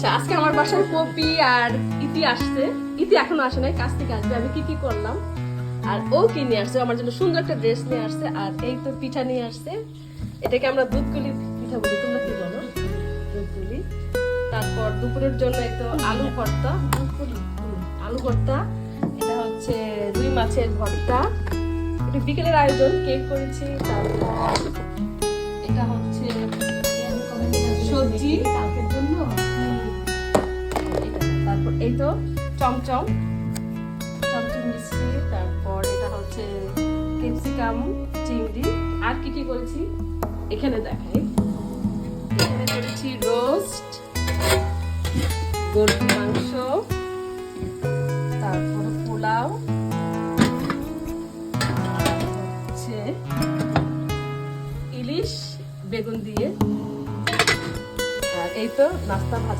আচ্ছা, আজকে আমার বাসায় পপি আর ইতি আসছে। ইতি এখনো আসে নাই, কাছ থেকে আসবে। আমি কি কি করলাম আর ও কি নিয়ে আসছে, আমার জন্য সুন্দর একটা ড্রেস নিয়ে আসছে। আর এই তো পিঠা নিয়ে আসছে, এটাকে আমরা দুধকুলি পিঠা বলি, তোমরা কি বলো? দুধকুলি। তারপর দুপুরের জন্য এই তো আলু ভর্তা, আলু ভর্তা। এটা হচ্ছে রুই মাছের ভর্তা। এটা বিকেলের আয়োজন, কেক করেছি। তারপর এটা হচ্ছে সবজি কালকের জন্য। তারপর এই তো চমচম চমচম মিষ্টি। তারপর এটা হচ্ছে ক্যাপসিকাম চিংড়ি। আর কি কি করেছি এখানে দেখাই। এখানে করেছি রোস্ট, গরুর মাংস, তারপর পোলাও, হচ্ছে ইলিশ বেগুন দিয়ে। আর এই তো নাস্তা ভাজা